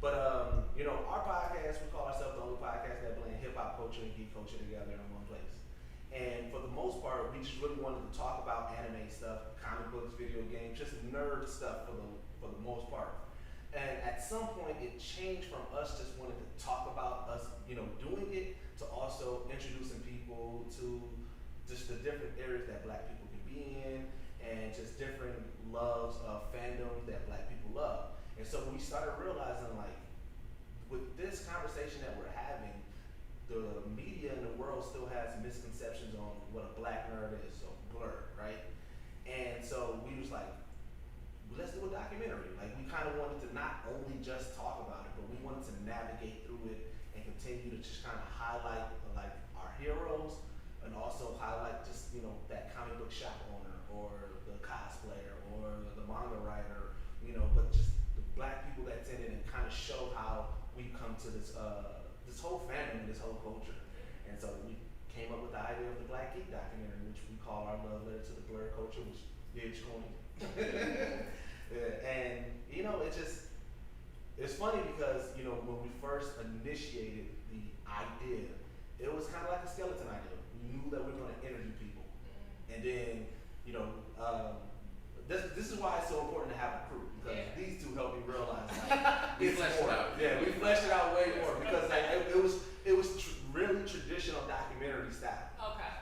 But our podcast, we call ourselves the only podcast that blend hip hop culture and geek culture together in one place. And for the most part, we just really wanted to talk about anime stuff, comic books, video games, just nerd stuff for the most part. And at some point, it changed from us just wanting to talk about us, doing it, to also introducing people to just the different areas that Black people can be in, and just different loves of fandoms that Black people love. And so we started realizing, like, with this conversation that we're having, the media in the world still has misconceptions on what a Black nerd is, so Blerd, right? And so we was like, let's do a documentary. Like, we kind of wanted to not only just talk about it, but we wanted to navigate through it and continue to just kind of highlight like our heroes, and also highlight just that comic book shop owner or the cosplayer or the manga writer, but just the Black people that's in it, and kind of show how we come to this this whole fandom, this whole culture. And so we came up with the idea of the Black Geek Documentary, which we call our love letter to the Blerd culture, which Didge coined. And it's funny because when we first initiated the idea, it was kind of like a skeleton idea. We knew that we were going to interview people, and then this is why it's so important to have a crew, because these two helped me realize we fleshed it out. Yeah, we fleshed it out way more, because it was really traditional documentary style. Okay.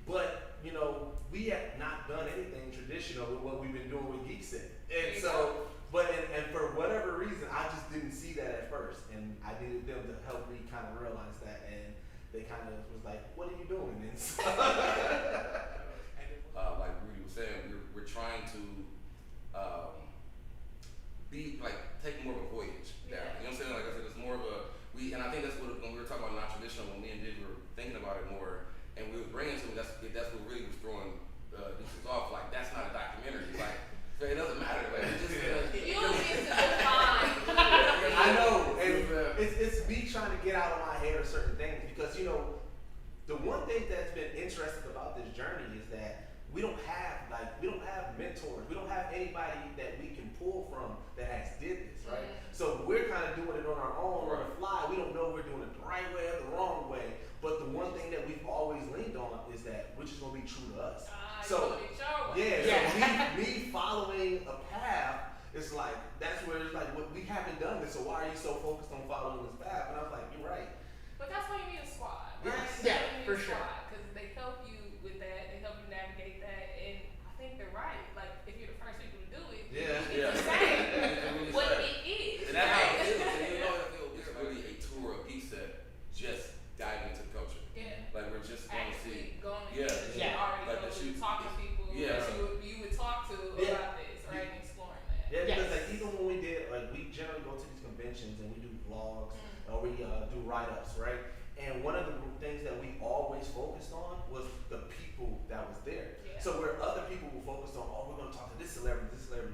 But we had not done anything traditional with what we've been doing with Geekset, and so. But and for whatever reason, I just didn't see that at first, and I needed them to help me kind of realize that, and they kind of was like, "What are you doing?" And so, like Rudy was saying, we're trying to be like take more of a voyage down. You know what I'm saying? Like I said, it's more of a and I think that's what when we were talking about non-traditional, when me and Didge were thinking about it more, and we were bringing to it, that's what really was throwing Deuces off. Like, that's not a documentary. Like, it doesn't matter. Like, it just you need to define. I know, and it's me trying to get out of my head of certain things, because the one thing that's been interesting about this journey is that we don't have mentors. We don't have anybody that we can pull from that has did this, right? So we're kind of doing it on our own, on the fly. We don't know if we're doing it the right way or the wrong way. But the one thing that we've always leaned on is that we're just gonna be true to us. So me following a path, it's like that's where it's like we haven't done this. So why are you so focused on following this path? And I was like, you're right. But that's why you need a squad, right? Yes. Yeah, for sure. Because they help you with that. They help you navigate that, and I think they're right. Like, if you're the first people to do it, you need to say what it is. And that's how it feels. And it's really a tour of Geekset, just diving into the culture. Yeah. Like, we're just going to see. You already like know you talk to people that you would talk to about this, right? And exploring that. Yeah, because like even when we did, like we generally go to these conventions and we do vlogs or we do write-ups, right? And one of the things that we always focused on was the people that was there. Yeah. So where other people were focused on, we're going to talk to this celebrity.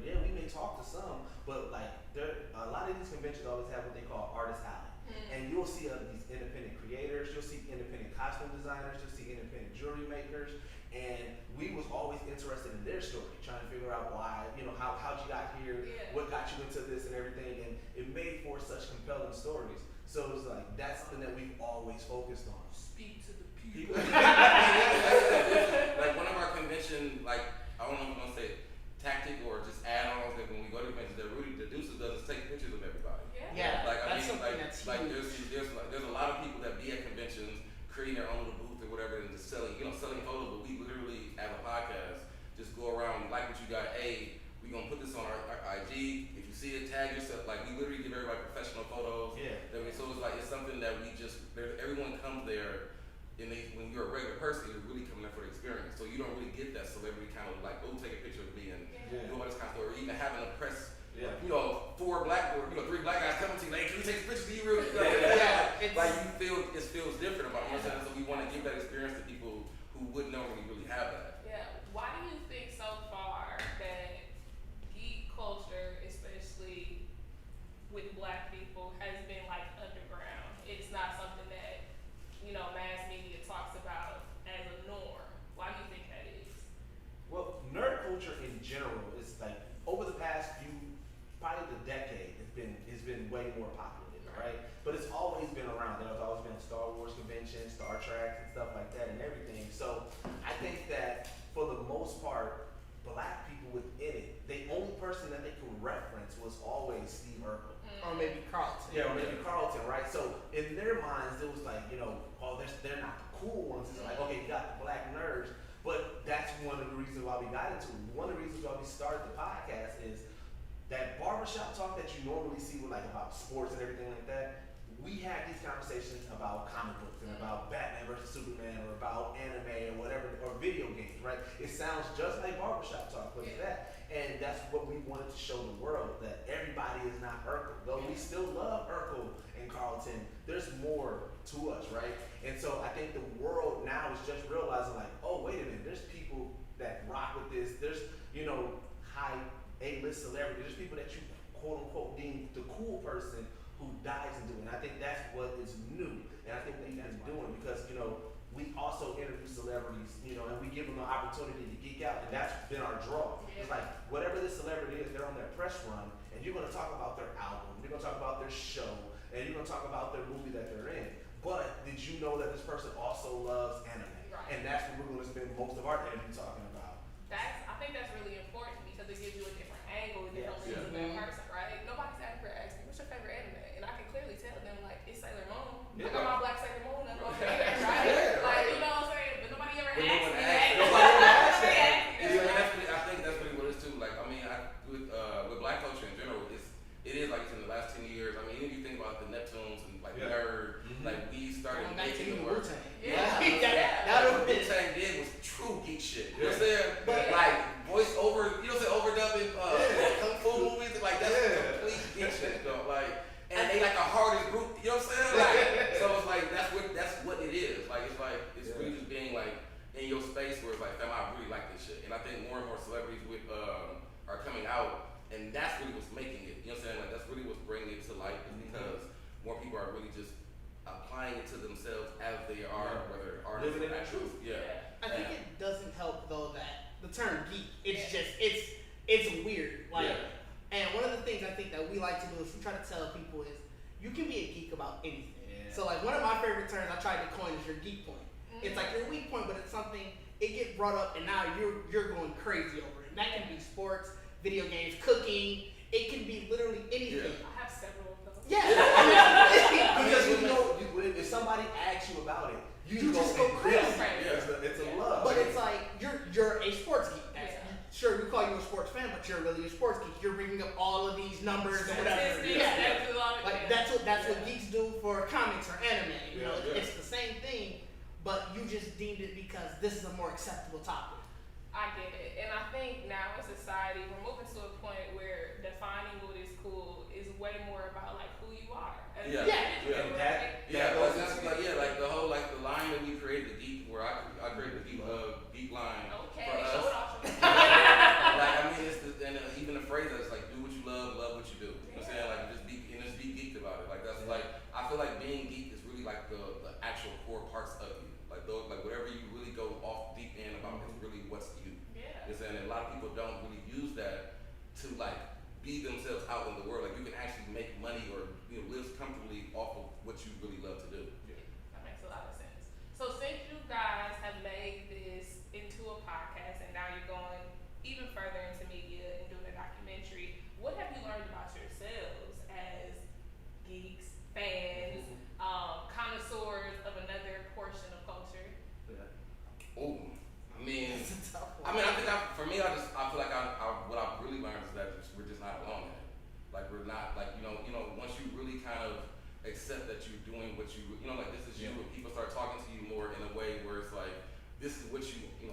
Yeah, we may talk to some, but like a lot of these conventions always have what they call artist alley. And you'll see these independent creators, you'll see independent costume designers, you'll see independent jewelry makers, and we was always interested in their story, trying to figure out why, how'd you got here, what got you into this and everything, and it made for such compelling stories. So it was like, that's something that we've always focused on. Speak to the people. Like one of our convention, like, I don't know if I'm going to say tactic or just add-ons that when we go to conventions that Rudy, the Deuces does is take pictures of everybody. Yeah, like I that's mean, something like, that's like huge. there's a lot of people that be at conventions creating their own little booth or whatever and just selling photos, but we literally have a podcast, just go around, like what you got, hey, we gonna put this on our IG, if you see it, tag yourself, like we literally give everybody professional photos. So it's like, it's something that we just, everyone comes there, and when you're a regular person, you're really coming there for the experience, so you don't really get that celebrity kind of like, take a picture of me and do all this kind of stuff, or even having a press. Three black guys coming to you, like, can we take pictures of you real quick? Like it feels different about it. So we want to give that experience to people who wouldn't normally really have that. Yeah. Why do you think so far that geek culture, especially with Black people, has been like underground? It's not something that, mass media talks about as a norm. Why do you think that is? Well, nerd way more popular, right? But it's always been around. There's always been Star Wars conventions, Star Trek, and stuff like that, and everything. So I think that for the most part, black people within it, the only person that they could reference was always Steve Urkel. Or maybe Carlton. Yeah, or maybe Carlton, right? So in their minds, it was like, oh, they're not the cool ones. It's like, okay, you got the black nerds, but that's one of the reasons why we got into it. One of the reasons why we started the podcast is that barbershop talk that you normally see with like about sports and everything like that. We had these conversations about comic books and about Batman versus Superman or about anime or whatever, or video games, right? It sounds just like barbershop talk, but it's that. And that's what we wanted to show the world, that everybody is not Urkel. Though we still love Urkel and Carlton, there's more to us, right? And so I think the world now is just realizing like, oh, wait a minute, there's people that rock with this. There's, high A-list celebrity. There's people that you quote unquote deem the cool person who dives into it. And I think that's what is new. And I think we've been doing because, we also interview celebrities, and we give them an opportunity to geek out, and that's been our draw. It's like, whatever this celebrity is, they're on their press run, and you're gonna talk about their album, you're gonna talk about their show, and you're gonna talk about their movie that they're in. But did you know that this person also loves anime? Right. And that's what we're gonna spend most of our interview talking about. I think that's really important because it gives you a different angle, a different lens of that person, right? Nobody's ever asked me, what's your favorite anime? And I can clearly tell them, like, it's Sailor Moon. I got my black Sailor Moon up over there, right? Like, you know what I'm saying? But nobody ever asked me that. I think that's really what it is too. Like, I mean, with black culture in general, it is like it's in the last 10 years. I mean, even if you think about the Neptunes and like Blerd, like we started making the word. What Wu-Tang did was true geek shit. You know what I'm saying? But like voice over, overdubbing kung fu movies, like that's complete geek shit though. Like, and they like the hardest group. You know what I'm saying? Like, so it's like that's what it is. Like it's really just being like in your space where it's like, fam, I really like this shit. And I think more and more celebrities are coming out, and that's really what's making it. You know what I'm saying? Like that's really what's bringing it to light, is because more people are really just applying it to themselves as they are, whether artists living in or that truth. I think it doesn't help though that the term geek, it's just it's weird. Like, and one of the things I think that we like to do is we try to tell people is you can be a geek about anything. So like one of my favorite terms I tried to coin is your geek point. It's like your weak point, but it's something it gets brought up and now you're going crazy over it. And that can be sports, video games, cooking. It can be literally anything. I have several of those. Because if somebody asks you about it, you just go crazy. It's a love. But it's like you're a sports geek. Sure, we call you a sports fan, but you're really a sports geek. You're bringing up all of these numbers and whatever. Like that's what geeks do for comics or anime. It's the same thing, but you just deemed it because this is a more acceptable topic. I get it, and I think now in society we're moving to a point where defining what is cool is way more about like who you are. Like the whole like the line that we created, the geek, where I created the geek line for us. Like I mean, even the phrase that's like, do what you love what you do. You know what I'm saying? Like just be geeked about it. Like that's like I feel like being geek is really like the actual core parts of you. Like those, like whatever you really go off deep in about is really what's you. You know what I'm saying? And a lot of people don't really use that to like be themselves out in the world. Like you can actually make money or live comfortably off of what you really love to do. That makes a lot of sense. So since you guys have made this into a podcast and now you're going even further into media and doing a documentary, what have you learned about yourselves as geeks, fans, connoisseurs of another portion of culture? I think for me, I feel like what I've really learned is that we're just not alone in it. Like we're not like once you really kind of accept that you're doing what you like this is you, and people start talking to you more in a way where it's like this is what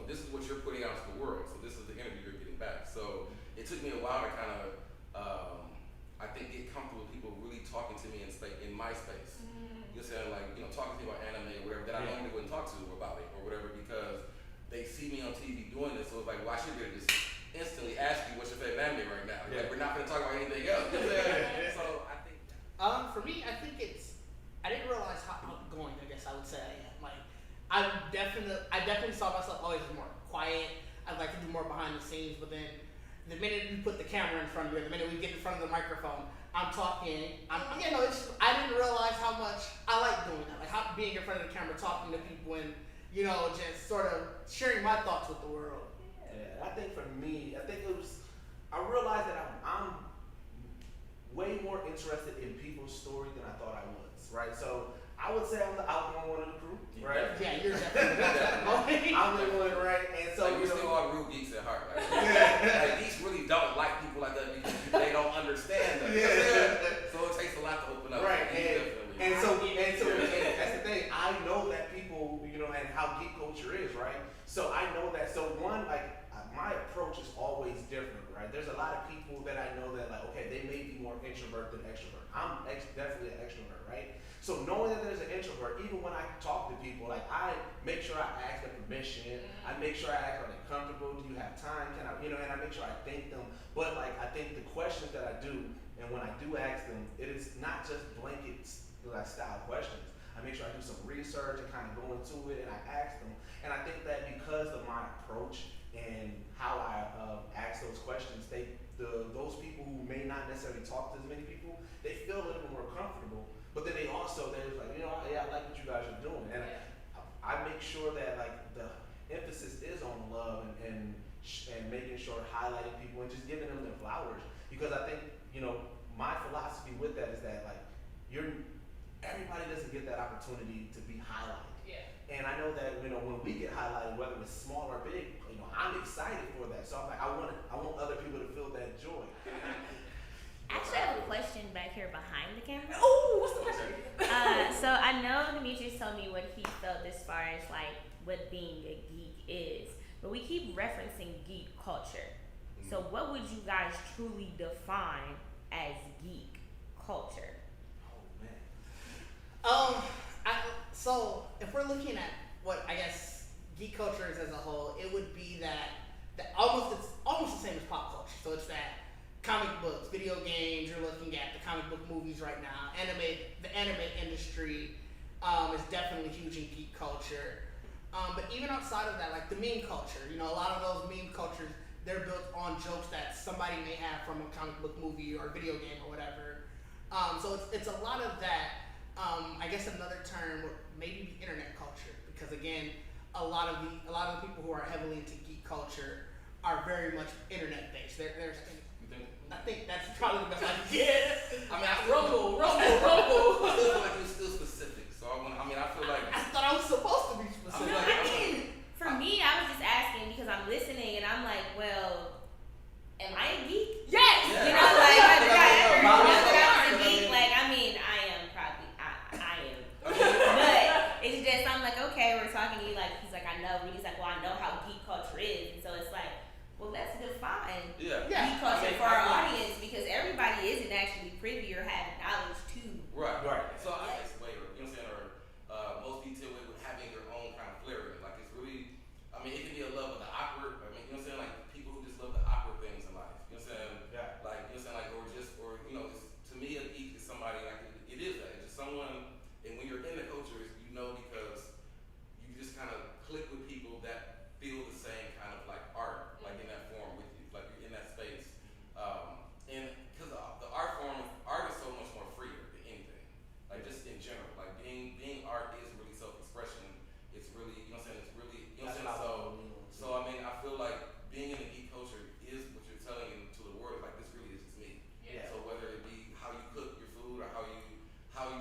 this is what you're putting out to the world. So this is the energy you're getting back. So it took me a while to kind of I think get comfortable with people really talking to me in my space. You know what I'm saying? Like talking to me about anime or whatever that I normally wouldn't talk to about it or whatever because they see me on TV doing this, so it's like, well, I should be able to just instantly ask you what's your favorite anime right now. Like, we're not going to talk about anything else. You know what I'm saying? So I think. For me, I think I didn't realize how outgoing, I guess I would say I am. Like, I definitely saw myself always as more quiet. I'd like to do more behind the scenes, but then the minute you put the camera in front of you, or the minute we get in front of the microphone, I'm talking. I didn't realize how much I like doing that. Like how being in front of the camera, talking to people, and just sort of sharing my thoughts with the world. Yeah, I think for me, I realized that I'm way more interested in people's story than I thought I was, right? So I would say I'm the outgoing one of the crew, right? Yeah, you're definitely. I'm the one, right? And so like, we're still all real geeks at heart. Like, yeah. geeks really don't like people like that because they don't understand them. Yeah. So it takes a lot to open up. Right. And so Yeah. that's the thing. I know that people, and how geek culture is, right? So I know that. So one, my approach is always different, right? There's a lot of people that I know that okay, they may be more introvert than extrovert. I'm definitely an extrovert, right? So knowing that there's an introvert, even when I talk to people, I make sure I ask them permission. I make sure I ask, are they comfortable? Do you have time? Can I, and I make sure I thank them. But I think the questions that I do, and when I do ask them, it is not just blanket style questions. I make sure I do some research and kind of go into it, and I ask them. And I think that because of my approach and how I ask those questions, those people who may not necessarily talk to as many people, they feel a little bit more comfortable. But then they're like, I like what you guys are doing, and I make sure that the emphasis is on love and making sure highlighting people and just giving them their flowers, because I think my philosophy with that is that everybody doesn't get that opportunity to be highlighted. Yeah. And I know that when we get highlighted, whether it's small or big, I'm excited for that. So I'm like, I want other people to feel that joy. Actually, I have a question back here behind the camera. Oh, what's the question? So I know Demetrius told me what he felt as far as what being a geek is, but we keep referencing geek culture. So what would you guys truly define as geek culture? Oh man. So if we're looking at what I guess geek culture is as a whole, it would be that it's almost the same as pop culture. So it's that comic books, video games. You're looking at the comic book movies right now. The anime industry is definitely huge in geek culture. But even outside of that, the meme culture, a lot of those meme cultures, they're built on jokes that somebody may have from a comic book movie or video game or whatever. So it's a lot of that. I guess another term would maybe be internet culture, because again, a lot of the people who are heavily into geek culture are very much internet based. I think that's probably the best I can get. I mean, Rumble. I feel like you're still specific. So I feel like I thought I was supposed to be specific. For me, I was just asking because I'm listening and I'm like, well, am I a geek? Yes. Did I ever know that I was a geek? I am probably. I am. But it's just, I'm like, okay, we're talking to you, he's like, I know. He's like, well, I know how geek culture is. And so it's like, well, let's define geek culture for our audience, because everybody isn't actually privy or have knowledge to. Right. So I guess most detailed way with having your own kind of flair in it. It's really, it can be a love of the awkward. People who just love the awkward things in life. You know what I'm saying? Yeah. It's, to me, a geek is somebody it is that. It's just someone, and when you're in the culture, because you just kind of click with people that feel the same kind of art, in that form with you, you're in that space. And because the art is so much more freer than anything. Just in general, being art is really self-expression. It's really, it's really, So I feel like being in the geek culture is what you're telling to the world. This really is just me. Yeah. So whether it be how you cook your food or how you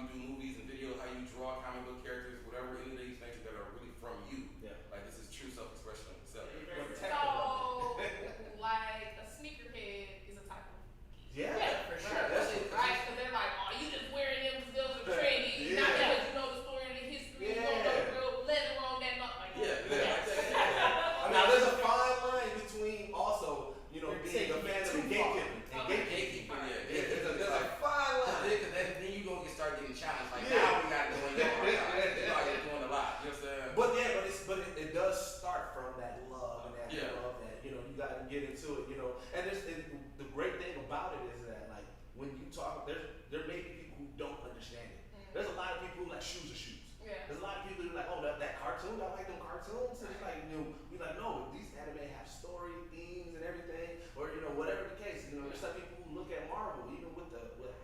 do movies and videos, how you draw comic book characters, whatever any of these things that are really from you. Yeah. This is true self-expression of itself. So, a sneakerhead is a type of geek. Yeah, for sure. Right? Because they're like, oh, you just wearing them because those are trendy. Not because you know the story and the history. You don't know the real leather on that. Now there's a fine line between also, being a fan of gatekeeping and gatekeeping. There's a fine line. Then you gonna start getting challenged. Now we got it going on. You're doing a lot. You know what I'm saying? But it does start from that love and that love that you got to get into it. And the great thing about it is that when you talk, there may be people who don't understand it. There's a lot of people who shoes are shoes. Yeah. There's a lot of people who that cartoon. I like them cartoons. And it's we no, these anime have story, themes, and everything, or whatever the case. There's some people who look at Marvel, even with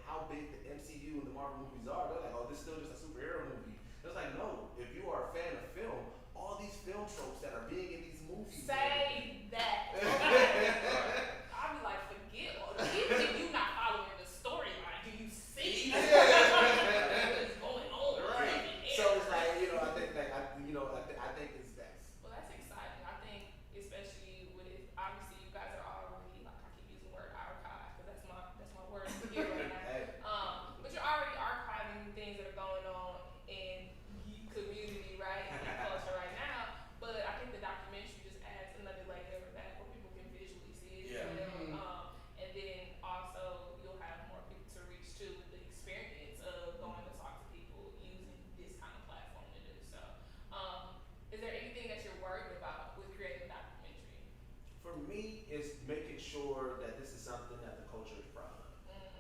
how big the MCU and the Marvel movies are, they're like, oh, this is still just a superhero movie. It's like, no, if you are a fan of film, all these film tropes that are big in these movies. Say that. I'll be like, forget all this. Even if you're not following the storyline, do you see what's going on? Right. So it's like, I think I think it's best. Well, that's exciting. I think, especially with obviously you guys are already, like I keep using the word archive because that's my word to hear right now. Hey. But you're already archiving things that are going on in geek community, right, and geek culture right now. But I think the documentary just adds another layer of that where people can visually see it. Yeah. And then also you'll have more people to reach to with the experience of going to talk to people using this kind of platform to do so. Is there anything that you're worried about with creating a documentary? For me, it's making sure that this is something that the culture is proud of.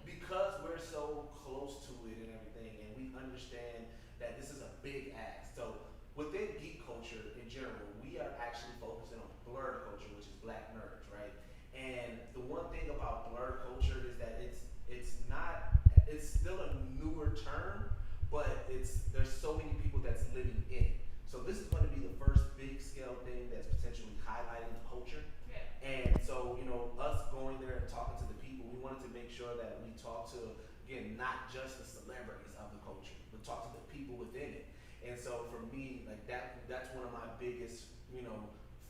Because we're so close to it and everything, and we understand that this is a big ask. So within geek culture in general, we are actually focusing on Blerd culture, which is black nerds, right? And the one thing about Blerd culture is that it's still a newer term, but there's so many people that's living in it. So this is going to be the first big scale thing that's potentially highlighting the culture. Yeah. And so, us going there and talking to the people, we wanted to make sure that we talk to, again, not just the celebrities of the culture, but talk to the people within it. And so for me, like that's one of my biggest,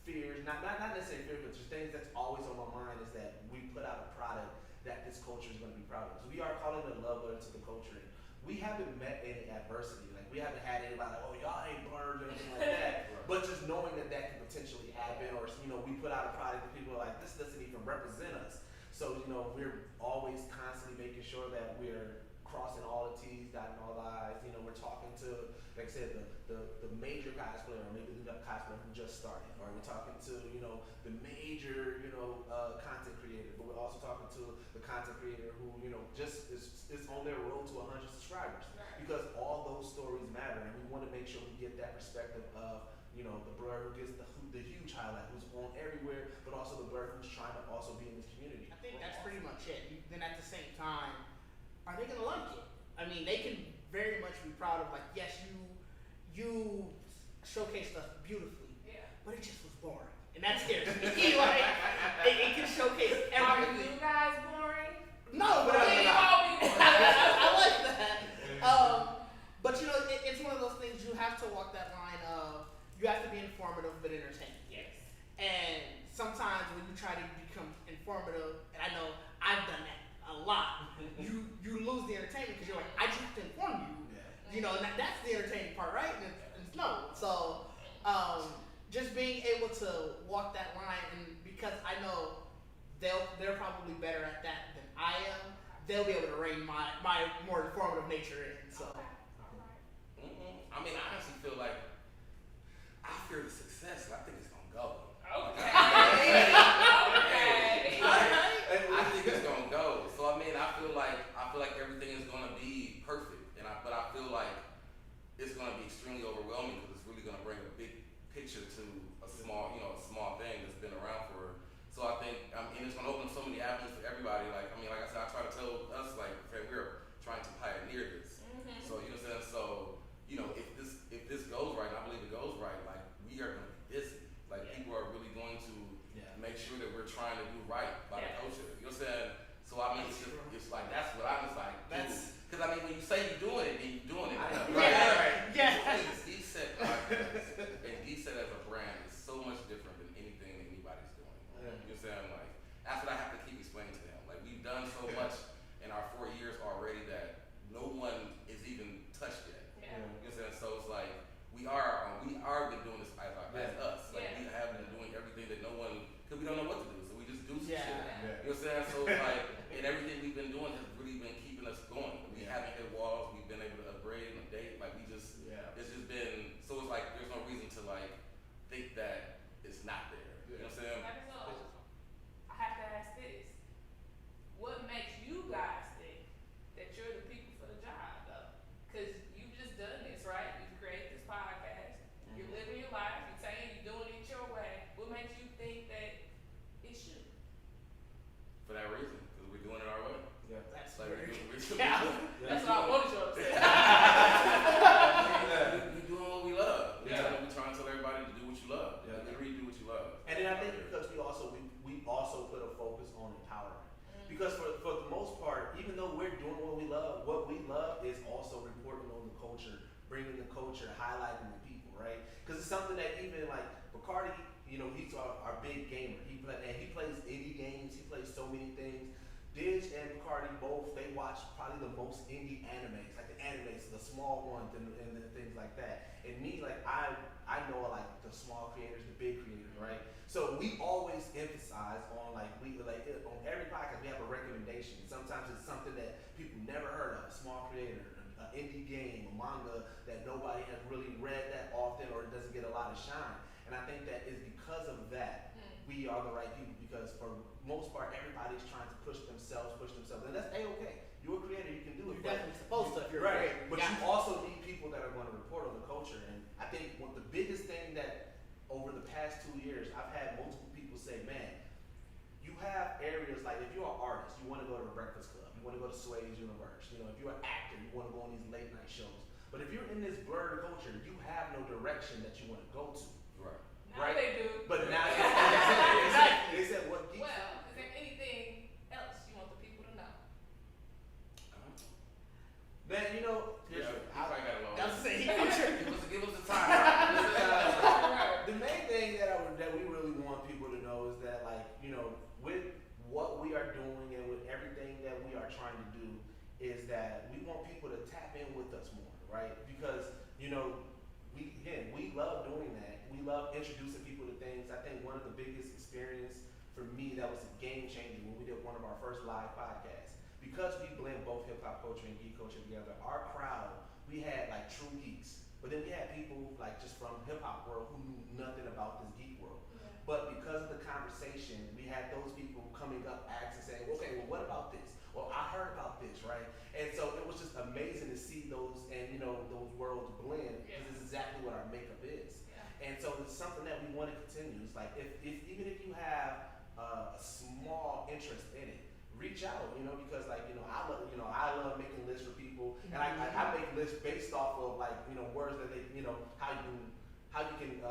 fears, not necessarily fears, but just things that's always on my mind is that we put out a product that this culture is going to be proud of. So we are calling it a love letter to the culture. We haven't met any adversity. Like we haven't had anybody like, oh, y'all ain't Blerd or anything like that. Right. But just knowing that can potentially happen, or we put out a product that people are like, this doesn't even represent us. So we're always constantly making sure that we're crossing all the T's, dotting all the I's. We're talking to, like I said, the major cosplayer, or maybe the cosplayer who just started, or we're talking to the major content creator, but we're also talking to the content creator who just is on their road to 100 subscribers. Right. Because all those stories matter, and we want to make sure we get that perspective of the Blerd who gets the huge highlight, who's on everywhere, but also the Blerd who's trying to also be in this community. I think that's pretty much it. Then at the same time, are they gonna like it? I mean, they can very much be proud of, like, yes, you showcased us beautifully, Yeah. but it just was boring, and that scares me. Like, it can showcase Are everything. you guys boring? No, but Please I call me boring. like that. But it's one of those things you have to walk that line of you have to be informative but entertaining. Yes. And sometimes when you try to become informative, and I know I've done that a lot, you lose the entertainment because you're like, I just have to inform you. Yeah. And that's the entertaining part, right? And it's no. So just being able to walk that line, and because I know they're probably better at that than I am, they'll be able to rein my more informative nature in. So. Okay. All right. I mean, I honestly feel like I fear the success, and I think it's gonna go. Okay. I think it's gonna go. So I mean, I feel like everything is gonna be perfect, but I feel like it's gonna be extremely overwhelming because it's really gonna bring a big picture to a small thing that's been around for. So I think, it's gonna open up so many avenues for everybody. Like I said, I try to tell us we're trying to pioneer this. Mm-hmm. So you know what I'm saying. So if this goes right, and I believe it goes right, like we are gonna be busy. Like people are really going to make sure that we're trying to do right by the culture. You know what I'm saying? So I mean, it's like that's what I'm just like. Because I mean, when you say you're doing it, then you're doing it. Right. Yeah. Geekset Podcast and Geekset as a brand is so much different than anything that anybody's doing. You know what I'm saying? Like that's what I have to keep explaining to them. Like we've done so much in our 4 years already that no one is even touched yet. Yeah. You know what I'm saying? So it's like we are been doing this as us. Like we have been doing everything that no one, because we don't know what to do, so we just do some shit. You know what I'm saying? So it's like, and everything we've been doing has really been keeping us going. We haven't hit walls. We've been able to is also reporting on the culture, bringing the culture, highlighting the people, right? Because it's something that even like Bacardi, you know, he's our big gamer. He plays indie games. He plays so many things. Didge and Bacardi both, they watch probably the most indie animes, like the animes, the small ones and things like that. And me, like I know like the small creators, the big creators, right? So we always emphasize on on every podcast we have a recommendation. Sometimes it's something that people never heard of, a small creator, an indie game, a manga that nobody has really read that often or it doesn't get a lot of shine. And I think that is because of that we are the right people, because for most part everybody's trying to push themselves, and that's A-okay. You're a creator, you can do it. You're definitely supposed to if you're right. a creator. But you also need people that are going to report on the culture. And I think the biggest thing that over the past 2 years, I've had multiple people say, man, you have areas like if you're an artist, you want to go to the Breakfast Club, you want to go to Sway's Universe. You know, if you're an actor, you want to go on these late night shows. But if you're in this blurred culture, you have no direction that you want to go to. Right. Now they do. But now they said what geeks. Well, is there anything else you want the people to know? Man, you know, I got a long That's list. it. I'm sure. Give us a time. The main thing that we really want people to know is that, like, you know, with what we are doing and with everything that we are trying to do, is that we want people to tap in with us more, right? Because, you know, we love doing that. We love introducing people to things. I think one of the biggest experience for me that was a game changer when we did one of our first live podcasts. Because we blend both hip hop culture and geek culture together, our crowd, we had like true geeks. But then we had people like just from hip hop world who knew nothing about this geek world. Yeah. But because of the conversation, we had those people coming up, asking, saying, okay, well, what about this? Well, I heard about this, right? And so it was just amazing to see those and, you know, those worlds blend, because it's exactly what our makeup is. Yeah. And so it's something that we want to continue. It's like, if even if you have a small interest in it, reach out, you know, because like, I love making lists for people, and I make lists based off of like, you know, words that they, you know, how you can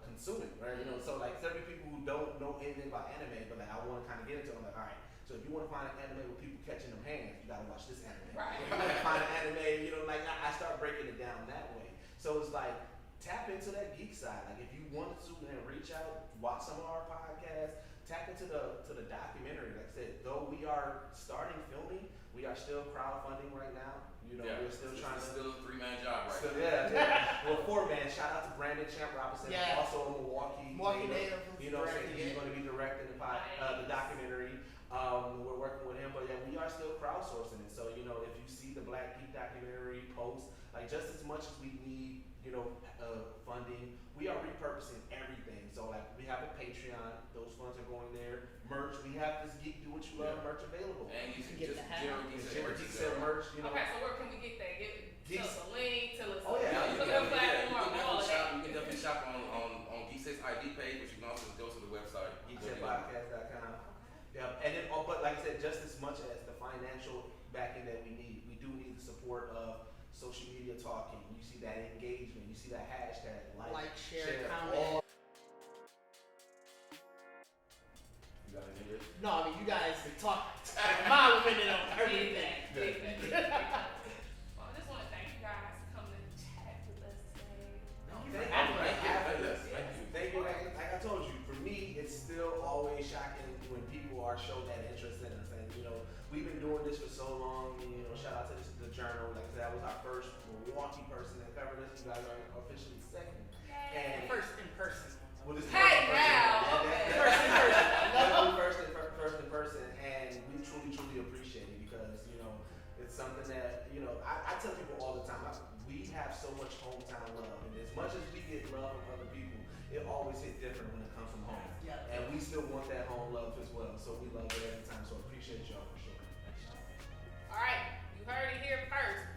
consume it, right? You know, so like certain people who don't know anything about anime, but like I want to kind of get into it, I'm like, all right, so if you want to find an anime with people catching them hands, you gotta watch this anime. Right. If you want to find an anime, you know, like I start breaking it down that way. So it's like, tap into that geek side. Like if you wanted to, then reach out, watch some of our podcasts, tap into the documentary. Like I said, though we are starting filming, we are still crowdfunding right now. You know, we're still trying to. Still a 3-man job, right? So, yeah. Well, 4-man. Shout out to Brandon Champ Robinson, also a Milwaukee native. You know, he's going to be directing the documentary. We're working with him, but yeah, we are still crowdsourcing it. So, you know, if you see the Black Geek Documentary post, like just as much as we need, you know, funding, we are repurposing everything. So like we have a Patreon, those funds are going there. Merch, we have this Geek Do What You Love merch available. And you can get just the hat. general Geekset merch, you know. Okay, so where can we get that? Tell us a link, tell us Oh, yeah. a platform, all of that. You can definitely shop on Geekset's ID page, but you can also go to the website. GeeksetPodcast.com. Yeah, and then, but like I said, just as much as the financial backing that we need, we do need the support of social media talking. You see that engagement, you see that hashtag, like share, comment. You got any of it? No, I mean, you guys can talk a mile a minute on everything. Well, I just want to thank you guys for coming and chat with us today. Thank you. Like I told you, for me, it's still always shocking when people are show that interest in us. And you know, we've been doing this for so long. You know, shout out to the Journal. Like I said, that was our first Milwaukee person that covered us. You guys are officially second. And First in person. Well, this Hey, now. First in person. First in person, and we truly appreciate it, because you know it's something that, you know, I tell people all the time. We have so much hometown love, and as much as we get love from other people, it always hits different when it comes from home. Yeah. And we still want that home love as well. So we love it every time. So appreciate y'all for sure. All right, you heard it here first.